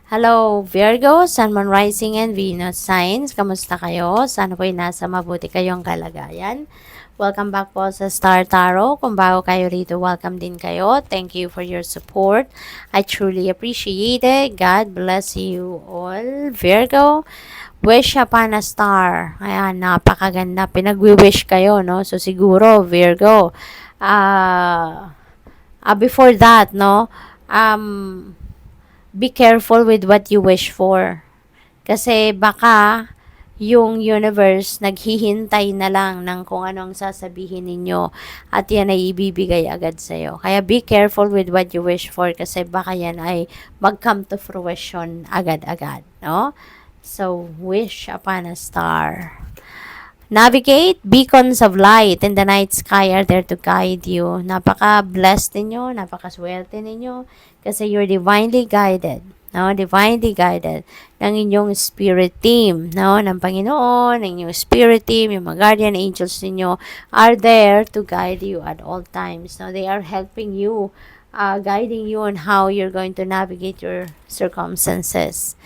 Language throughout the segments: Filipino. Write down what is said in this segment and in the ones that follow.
Hello, Virgo, Sun, Moon, Rising, and Venus signs. Kamusta kayo? Sana po'y nasa mabuti kayong kalagayan. Welcome back po sa Star Tarot. Kung bago kayo rito, welcome din kayo. Thank you for your support. I truly appreciate it. God bless you all. Virgo, wish upon a star. Ayan, napakaganda. Pinag-wish kayo, no? So, siguro, Virgo, before that, no? Be careful with what you wish for. Kasi baka yung universe naghihintay na lang ng kung anong sasabihin ninyo at yan ay ibibigay agad sa'yo. Kaya be careful with what you wish for kasi baka yan ay mag-come to fruition agad-agad, no? So, wish upon a star. Navigate, beacons of light in the night sky are there to guide you. Napaka-blessed ninyo, napaka-swerte ninyo kasi you're divinely guided. No, divinely guided ng inyong spirit team, no, ng Panginoon, ng inyong spirit team, yung mga guardian angels ninyo are there to guide you at all times. No, they are helping you, guiding you on how you're going to navigate your circumstances.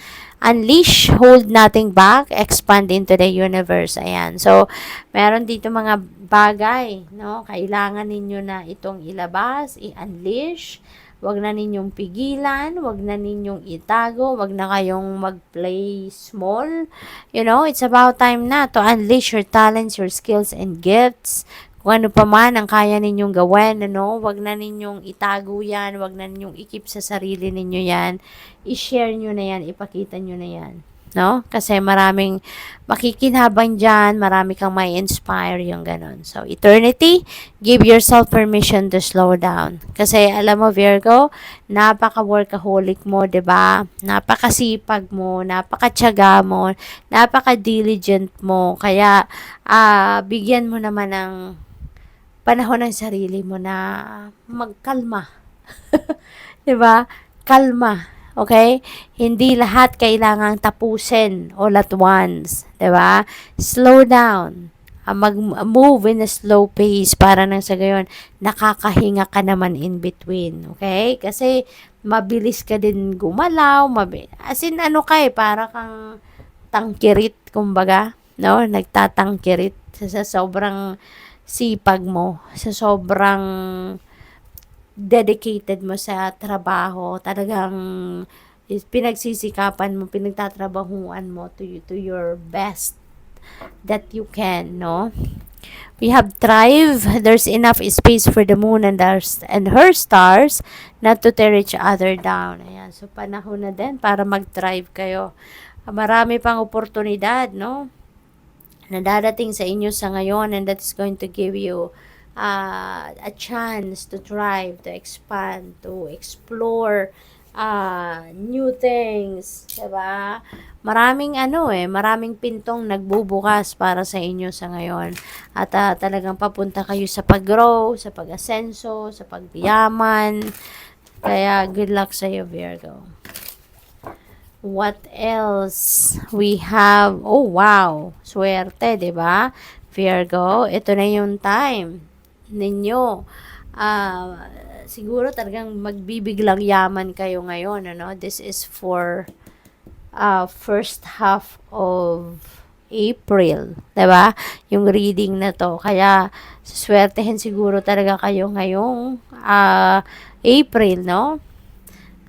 Unleash, hold nothing back, expand into the universe. Ayan. So, meron dito mga bagay, no? Kailangan ninyo na itong ilabas, i-unleash. Wag na ninyong pigilan, wag na ninyong itago, wag na kayong mag-play small. You know, it's about time na to unleash your talents, your skills, and gifts. Kung ano pa man ang kaya ninyong gawin, ano, wag na ninyong itago yan, wag na ninyong ikip sa sarili ninyo yan. I-share nyo na yan, ipakita nyo na yan. No? Kasi maraming makikinabang dyan, marami kang may inspire yung ganun. So, eternity, give yourself permission to slow down. Kasi alam mo, Virgo, napaka-workaholic mo, 'di ba? Napakasipag mo, napakatyaga mo, napaka-diligent mo. Kaya, bigyan mo naman ng panahon ng sarili mo na magkalma. 'Di ba? Kalma. Okay? Hindi lahat kailangang tapusin all at once, 'di ba? Slow down. Mag-move in a slow pace para nang sa gayon nakakahinga ka naman in between, okay? Kasi mabilis ka din gumalaw, as in ano ka para kang tangkirit kumbaga, no? Nagtatangkirit sa sobrang sipag mo, sa sobrang dedicated mo sa trabaho, talagang pinagsisikapan mo, pinagtatrabahuan mo to your best that you can, no? We have thrive. There's enough space for the moon and her stars not to tear each other down. Ayan. So, panahon na din para mag-thrive kayo. Marami pang oportunidad, no? Na dadating sa inyo sa ngayon, and that is going to give you a chance to thrive, to expand, to explore new things, diba? Maraming pintong nagbubukas para sa inyo sa ngayon. At talagang papunta kayo sa pag-grow, sa pag-asenso, sa pagyaman. Kaya good luck sa iyo, Virgo. What else? We have, oh wow, swerte, 'di ba? Virgo, ito na yung time ninyo. Siguro talagang magbibiglang yaman kayo ngayon, ano? This is for first half of April, 'di ba? Yung reading na 'to. Kaya swertehin siguro talaga kayo ngayong April, no?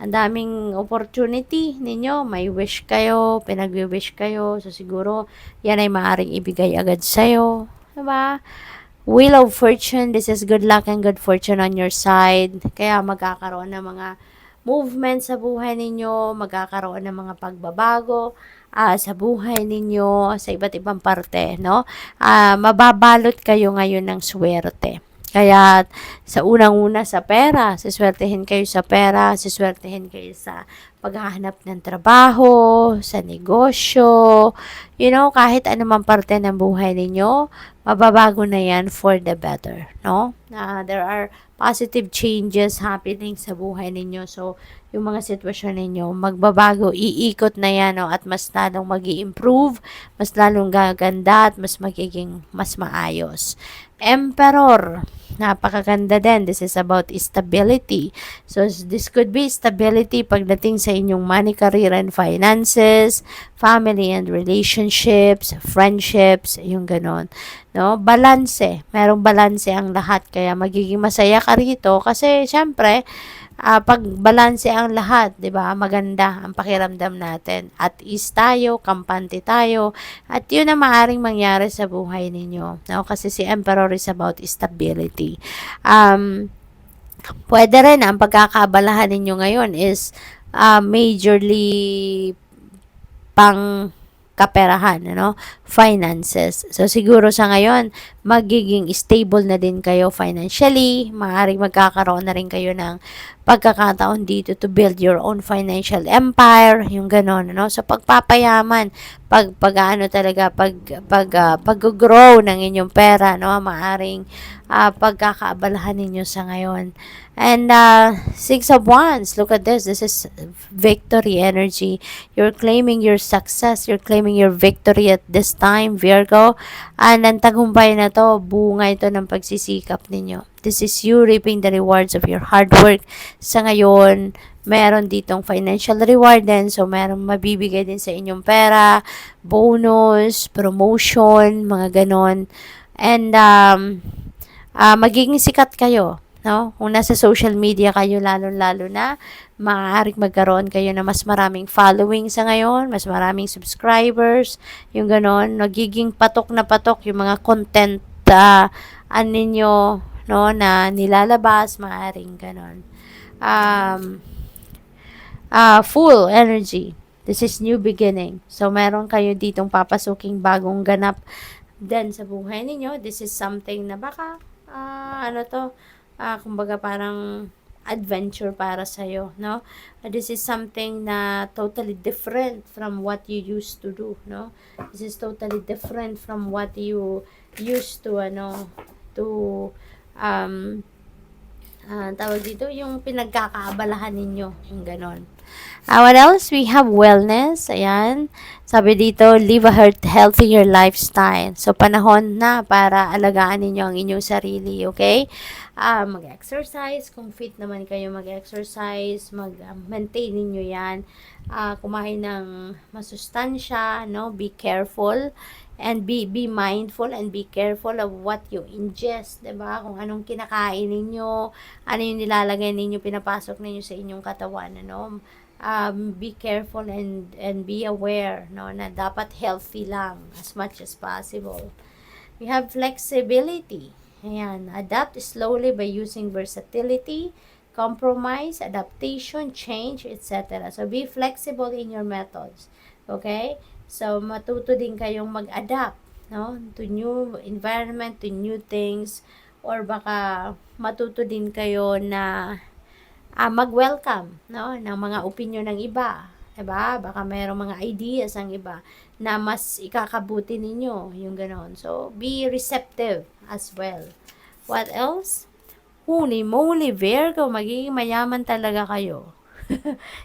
Ang daming opportunity ninyo, may wish kayo, pinag-wish kayo, so siguro yan ay maaaring ibigay agad sa'yo, diba? Wheel of Fortune, this is good luck and good fortune on your side, kaya magkakaroon ng mga movement sa buhay ninyo, magkakaroon ng mga pagbabago sa buhay ninyo, sa iba't ibang parte, no? Mababalot kayo ngayon ng swerte. Kaya sa unang-una sa pera, siswertehin kayo sa pera, siswertehin kayo sa paghahanap ng trabaho, sa negosyo, kahit anumang parte ng buhay ninyo, mababago na yan for the better, no? There are positive changes happening sa buhay ninyo. So, yung mga sitwasyon ninyo, magbabago, iikot na yan, no? At mas lalong mag-i-improve, mas lalong gaganda, at mas magiging mas maayos. Emperor. Napakaganda din. This is about stability. So, this could be stability pagdating sa inyong money, career, and finances, family and relationships, friendships, yung ganon. No? Balanse. Merong balanse ang lahat. Kaya magiging masaya ka rito kasi, syempre, pag balanse ang lahat, 'di ba? Maganda ang pakiramdam natin. At is tayo, kampante tayo, at 'yun ang maaring mangyari sa buhay ninyo. No? Kasi si Emperor is about stability. Pwede rin ang pagkakabalahan ninyo ngayon is majorly pang kaperahan, ano? Finances. So, siguro sa ngayon, magiging stable na din kayo financially. Maaaring magkakaroon na rin kayo ng pagkakataon dito to build your own financial empire, yung ganon, ano? So, pagpapayaman, ano talaga, pag-grow ng inyong pera, no? Maaaring pagkakaabalahan ninyo sa ngayon. And Six of Wands, look at this. This is victory energy. You're claiming your success. You're claiming your victory at this time, Virgo. And ang tagumpay na to, bunga ito ng pagsisikap ninyo. This is you reaping the rewards of your hard work. Sa ngayon, meron ditong financial reward din. So, meron mabibigay din sa inyong pera, bonus, promotion, mga ganon. And magiging sikat kayo. No? Kung nasa social media kayo, lalo-lalo na, maaaring magkaroon kayo na mas maraming following sa ngayon, mas maraming subscribers, yung ganon, nagiging patok na patok yung mga content ninyo, no, na nilalabas, maaaring ganon. Full energy. This is new beginning. So, meron kayo ditong papasuking bagong ganap din sa buhay ninyo. This is something na baka, kumbaga parang adventure para sa'yo, no? This is something na totally different from what you used to do, no? This is totally different from what you used to, tawag dito, yung pinagkakaabalahan ninyo, yung ganon. What else? We have wellness. Ayan. Sabi dito, live a healthier lifestyle. So, panahon na para alagaan ninyo ang inyong sarili. Okay? Mag-exercise. Kung fit naman kayo mag-exercise, mag-maintain ninyo yan. Kumain ng masustansya, no? Be careful. And be mindful and be careful of what you ingest, 'di ba? Kung anong kinakain ninyo, ano yung nilalagay ninyo, pinapasok ninyo sa inyong katawan, ano? Be careful and be aware, no, na dapat healthy lang as much as possible. We have flexibility. Ayan, adapt slowly by using versatility, compromise, adaptation, change, etc. So, be flexible in your methods. Okay? So, matuto din kayong mag-adapt, no? To new environment, to new things, or baka matuto din kayo na mag-welcome, no? Ng mga opinion ng iba, diba? Baka mayroong mga ideas ang iba na mas ikakabuti ninyo, yung ganon. So, be receptive as well. What else? Holy moly, Virgo, magiging mayaman talaga kayo.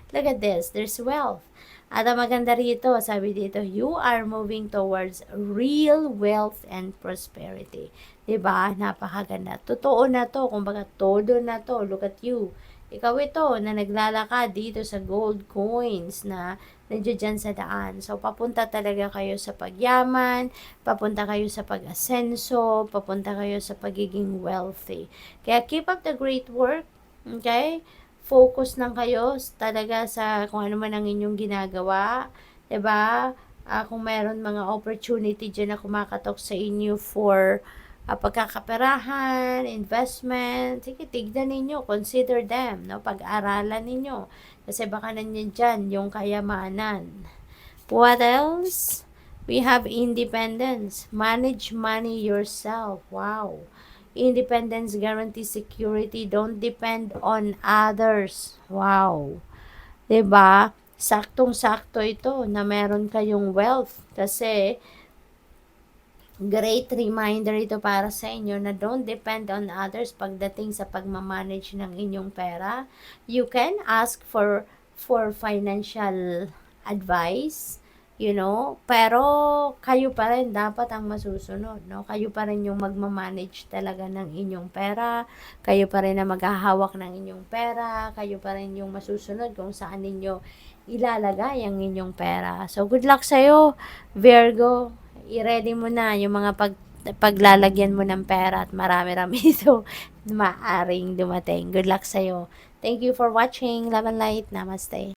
Look at this, there's wealth. At ang maganda rito, sabi dito, you are moving towards real wealth and prosperity. Diba? Napakaganda. Totoo na to. Kumbaga, todo na to. Look at you. Ikaw ito na naglalakad dito sa gold coins na nandiyan sa daan. So, papunta talaga kayo sa pagyaman, papunta kayo sa pag-asenso, papunta kayo sa pagiging wealthy. Kaya keep up the great work. Okay? Focus lang kayo talaga sa kung ano man ang inyong ginagawa. 'Di ba? Kung meron mga opportunity dyan na kumakatok sa inyo for pagkakaperahan, investment, sige, tignan ninyo, consider them, no? Pag-aralan ninyo. Kasi baka nandiyan dyan yung kayamanan. What else? We have independence. Manage money yourself. Wow. Independence guarantees security. Don't depend on others. Wow. 'Di ba? Saktong-sakto ito na meron kayong wealth kasi great reminder ito para sa inyo na don't depend on others pagdating sa pagmamanage ng inyong pera. You can ask for financial advice, you know? Pero kayo pa rin dapat ang masusunod, no? Kayo pa rin yung magma-manage talaga ng inyong pera, kayo pa rin ang maghahawak ng inyong pera, kayo pa rin yung masusunod kung saan ninyo ilalagay ang inyong pera. So, good luck sa'yo, Virgo. I-ready mo na yung mga paglalagyan mo ng pera at marami-rami ito maaring dumating. Good luck sa'yo. Thank you for watching. Love and light. Namaste.